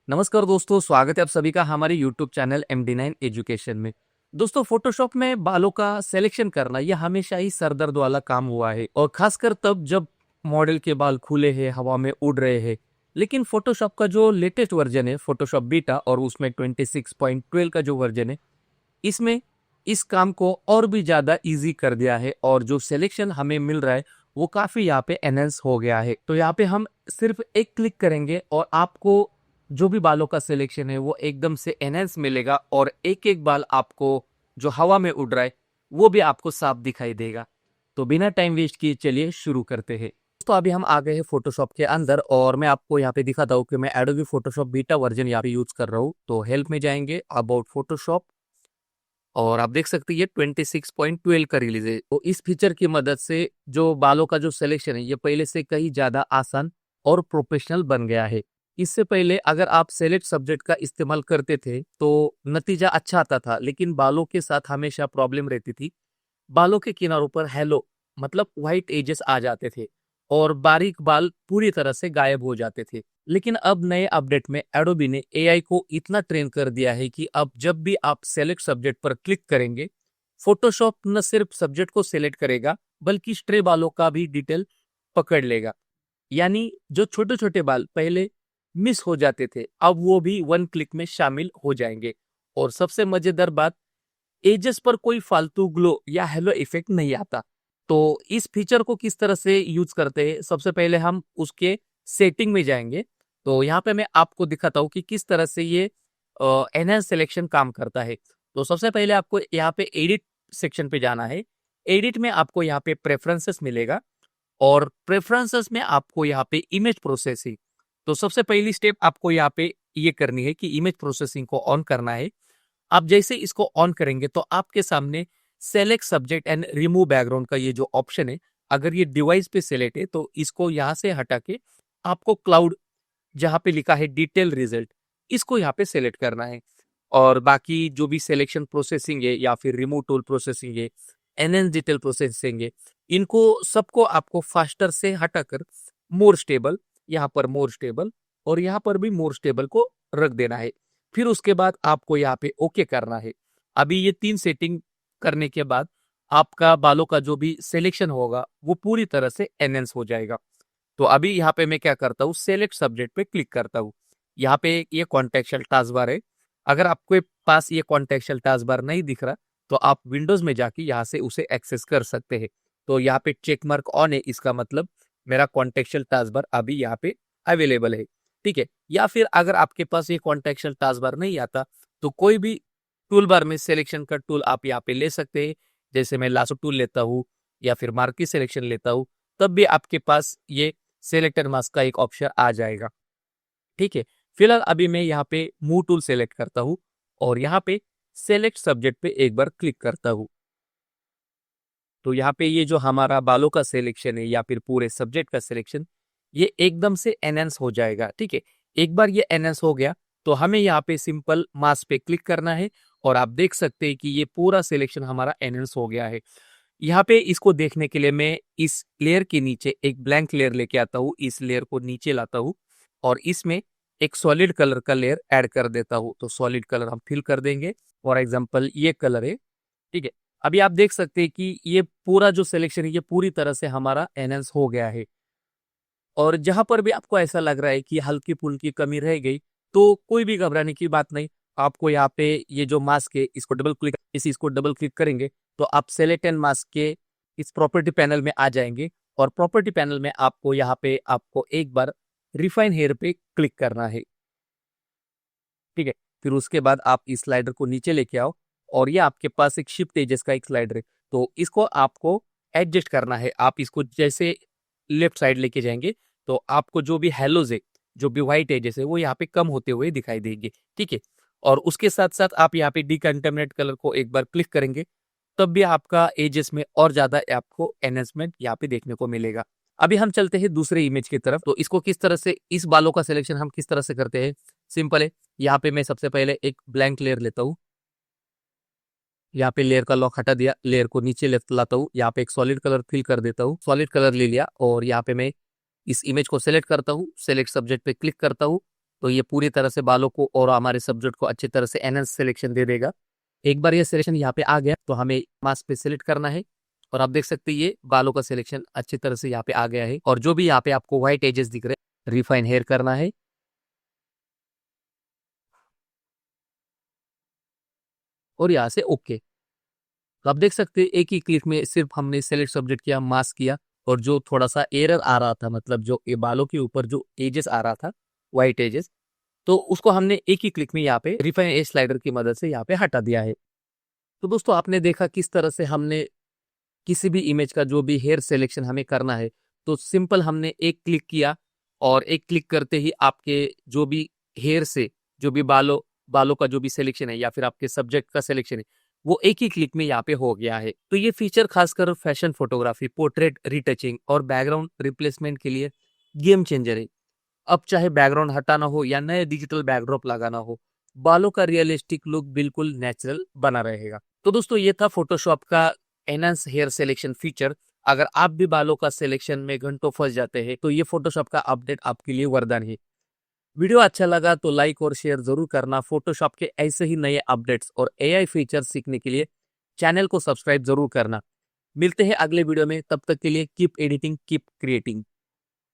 नमस्कार दोस्तों, स्वागत है आप सभी का हमारे यूट्यूब चैनल MD9 एजुकेशन में। दोस्तों, फोटोशॉप में बालों का सिलेक्शन करना यह हमेशा ही सरदर्द वाला काम हुआ है और खासकर तब जब मॉडल के बाल खुले हैं, हवा में उड़ रहे हैं। लेकिन फोटोशॉप का जो लेटेस्ट वर्जन है, फोटोशॉप बीटा, और उसमें 26.12 का जो वर्जन है, इसमें इस काम को और भी ज़्यादा इजी कर दिया है और जो सिलेक्शन हमें मिल रहा है वो काफ़ी यहाँ पे एनहेंस हो गया है। तो यहाँ पे हम सिर्फ एक क्लिक करेंगे और आपको जो भी बालों का सिलेक्शन है वो एकदम से एनहेंस मिलेगा और एक एक बाल आपको जो हवा में उड़ रहा है वो भी आपको साफ दिखाई देगा। तो बिना टाइम वेस्ट किए चलिए शुरू करते हैं। तो अभी हम आ गए हैं फोटोशॉप के अंदर और मैं आपको यहाँ पे दिखाता हूँ कि मैं एडोबी फोटोशॉप बीटा वर्जन यहाँ पे यूज कर रहा हूँ। तो हेल्प में जाएंगे, अबाउट फोटोशॉप, और आप देख सकते हैं ये 26.12 का रिलीज है। तो इस फीचर की मदद से जो बालों का जो सिलेक्शन है ये पहले से कहीं ज्यादा आसान और प्रोफेशनल बन गया है। इससे पहले अगर आप सेलेक्ट सब्जेक्ट का इस्तेमाल करते थे तो नतीजा अच्छा आता था, लेकिन बालों के साथ हमेशा प्रॉब्लम रहती थी। बालों के किनारों पर हेलो मतलब व्हाइट एजेस आ जाते थे और बारीक बाल पूरी तरह से गायब हो जाते थे। लेकिन अब नए अपडेट में एडोबी ने एआई को इतना ट्रेन कर दिया है कि अब जब भी आप सेलेक्ट सब्जेक्ट पर क्लिक करेंगे, फोटोशॉप न सिर्फ सब्जेक्ट को सिलेक्ट करेगा बल्कि स्ट्रे बालों का भी डिटेल पकड़ लेगा। यानी जो छोटे छोटे बाल पहले मिस हो जाते थे अब वो भी वन क्लिक में शामिल हो जाएंगे। और सबसे मजेदार बात, एजेस पर कोई फालतू ग्लो या हेलो इफेक्ट नहीं आता। तो इस फीचर को किस तरह से यूज करते हैं, सबसे पहले हम उसके सेटिंग में जाएंगे। तो यहाँ पे मैं आपको दिखाता हूँ कि किस तरह से ये एनहांस सिलेक्शन काम करता है। तो सबसे पहले आपको यहाँ पे एडिट सेक्शन पे जाना है। एडिट में आपको यहाँ पे प्रेफरेंसेस मिलेगा और प्रेफरेंसेस में आपको यहाँ पे इमेज प्रोसेसिंग। तो सबसे पहली स्टेप आपको यहाँ पे ये करनी है कि इमेज प्रोसेसिंग को ऑन करना है। आप जैसे इसको ऑन करेंगे तो आपके सामने select subject and remove background का ये जो ऑप्शन है, अगर ये डिवाइस पे सेलेक्ट है तो इसको यहाँ से हटा के आपको क्लाउड जहाँ पे लिखा है डिटेल रिजल्ट, इसको यहाँ पे सेलेक्ट करना है। और बाकी जो भी सिलेक्शन प्रोसेसिंग है या फिर रिमूव टूल प्रोसेसिंग है, एनएन डिटेल प्रोसेसिंग है, इनको सबको आपको फास्टर से हटाकर मोर स्टेबल, यहाँ पर मोर स्टेबल और यहाँ पर भी मोर स्टेबल को रख देना है। फिर उसके बाद आपको यहाँ पे ओके करना है। अभी ये 3 सेटिंग करने के बाद आपका बालों का जो भी सिलेक्शन होगा वो पूरी तरह से एनहेंस हो जाएगा। तो अभी यहाँ पे मैं क्या करता हूँ, सेलेक्ट सब्जेक्ट पे क्लिक करता हूँ। यहाँ पे ये कॉन्टेक्सचुअल टास्क बार है। अगर आपके पास ये कॉन्टेक्सचुअल टास्क बार नहीं दिख रहा तो आप विंडोज में जाके यहाँ से उसे एक्सेस कर सकते हैं। तो यहाँ पे चेक मार्क ऑन है, इसका मतलब मेरा कॉन्टेक्सचुअल टास्क बार अभी यहाँ पे अवेलेबल है। ठीक है, या फिर अगर आपके पास ये कॉन्टेक्सचुअल टास्क बार नहीं आता तो कोई भी टूल बार में सिलेक्शन का टूल आप यहाँ पे ले सकते हैं। जैसे मैं लासो टूल लेता हूँ या फिर मार्की सिलेक्शन लेता हूँ, तब भी आपके पास ये सिलेक्टर मास्क का एक ऑप्शन आ जाएगा। ठीक है, फिलहाल अभी मैं यहाँ पे मूव टूल सेलेक्ट करता हूँ और यहाँ पे सेलेक्ट सब्जेक्ट पे एक बार क्लिक करता हूँ। तो यहाँ पे ये जो हमारा बालों का सिलेक्शन है या फिर पूरे सब्जेक्ट का सिलेक्शन, ये एकदम से एनहेंस हो जाएगा। ठीक है, एक बार ये एनहेंस हो गया तो हमें यहाँ पे सिंपल मास्क पे क्लिक करना है और आप देख सकते हैं कि ये पूरा सिलेक्शन हमारा एनहेंस हो गया है। यहाँ पे इसको देखने के लिए मैं इस लेयर के नीचे एक ब्लैंक लेयर लेके आता हूँ, इस लेयर को नीचे लाता हूँ और इसमें एक सॉलिड कलर का लेयर ऐड कर देता हूँ। तो सॉलिड कलर हम फिल कर देंगे, फॉर एग्जाम्पल ये कलर है। ठीक है, अभी आप देख सकते हैं कि ये पूरा जो सिलेक्शन है ये पूरी तरह से हमारा एनहेंस हो गया है। और जहां पर भी आपको ऐसा लग रहा है कि हल्की फुल्की कमी रह गई तो कोई भी घबराने की बात नहीं। आपको यहाँ पे ये जो मास्क है इसको डबल क्लिक, इसको डबल क्लिक करेंगे तो आप सेलेक्ट एंड मास्क के इस प्रॉपर्टी पैनल में आ जाएंगे और प्रॉपर्टी पैनल में आपको यहाँ पे आपको एक बार रिफाइन हेयर पे क्लिक करना है। ठीक है, फिर उसके बाद आप इस स्लाइडर को नीचे लेके आओ और ये आपके पास एक शिफ्ट एजेस का एक स्लाइडर है, तो इसको आपको एडजस्ट करना है। आप इसको जैसे लेफ्ट साइड लेके जाएंगे तो आपको जो भी हेलोज है, जो भी व्हाइट एजेस है, वो यहाँ पे कम होते हुए दिखाई देंगे। ठीक है, और उसके साथ साथ आप यहाँ पे डिकंटेमिनेट कलर को एक बार क्लिक करेंगे तब भी आपका एजेस में और ज्यादा आपको एनहेंसमेंट यहाँ पे देखने को मिलेगा। अभी हम चलते हैं दूसरे इमेज की तरफ। तो इसको किस तरह से, इस बालों का सिलेक्शन हम किस तरह से करते हैं, सिंपल है। यहाँ पे मैं सबसे पहले एक ब्लैंक लेयर लेता हूँ, यहाँ पे लेयर का लॉक हटा दिया, लेयर को नीचे लाता हूँ, यहाँ पे एक सॉलिड कलर फिल कर देता हूँ, सॉलिड कलर ले लिया और यहाँ पे मैं इस इमेज को सेलेक्ट करता हूँ, सेलेक्ट सब्जेक्ट पे क्लिक करता हूँ तो ये पूरी तरह से बालों को और हमारे सब्जेक्ट को अच्छी तरह से एनहांस सिलेक्शन दे देगा। एक बार ये सिलेक्शन यहाँ पे आ गया तो हमें मास्क पे सिलेक्ट करना है और आप देख सकते हैं ये बालों का सिलेक्शन अच्छी तरह से यहाँ पे आ गया है। और जो भी यहाँ पे आपको व्हाइट एजेस दिख रहे हैं, रिफाइन हेयर करना है और यहाँ से ओके। तो आप देख सकते हैं एक ही क्लिक में सिर्फ हमने सेलेक्ट सब्जेक्ट किया, मास्क किया, और जो थोड़ा सा एरर आ रहा था, मतलब जो ये बालों के ऊपर जो एजेस आ रहा था, व्हाइट एजेस, तो उसको हमने एक ही क्लिक में यहाँ पे रिफाइन एज स्लाइडर की मदद से यहाँ पे हटा दिया है। तो दोस्तों आपने देखा किस तरह से हमने किसी भी इमेज का जो भी हेयर सिलेक्शन हमें करना है तो सिंपल हमने एक क्लिक किया और एक क्लिक करते ही आपके जो भी हेयर से जो भी बालों का जो भी सिलेक्शन है या फिर आपके सब्जेक्ट का सिलेक्शन है वो एक ही क्लिक में यहाँ पे हो गया है। तो ये फीचर खासकर फैशन फोटोग्राफी, पोर्ट्रेट रिटचिंग और बैकग्राउंड रिप्लेसमेंट के लिए गेम चेंजर है। अब चाहे बैकग्राउंड हटाना हो या नए डिजिटल बैकड्रॉप लगाना हो, बालों का रियलिस्टिक लुक बिल्कुल नेचुरल बना रहेगा। तो दोस्तों ये था फोटोशॉप का एनहांस हेयर सिलेक्शन फीचर। अगर आप भी बालों का सिलेक्शन में घंटों फंस जाते हैं तो ये फोटोशॉप का अपडेट आपके लिए वरदान है। वीडियो अच्छा लगा तो लाइक और शेयर जरूर करना। फोटोशॉप के ऐसे ही नए अपडेट्स और एआई फीचर सीखने के लिए चैनल को सब्सक्राइब जरूर करना। मिलते हैं अगले वीडियो में, तब तक के लिए कीप एडिटिंग, कीप क्रिएटिंग।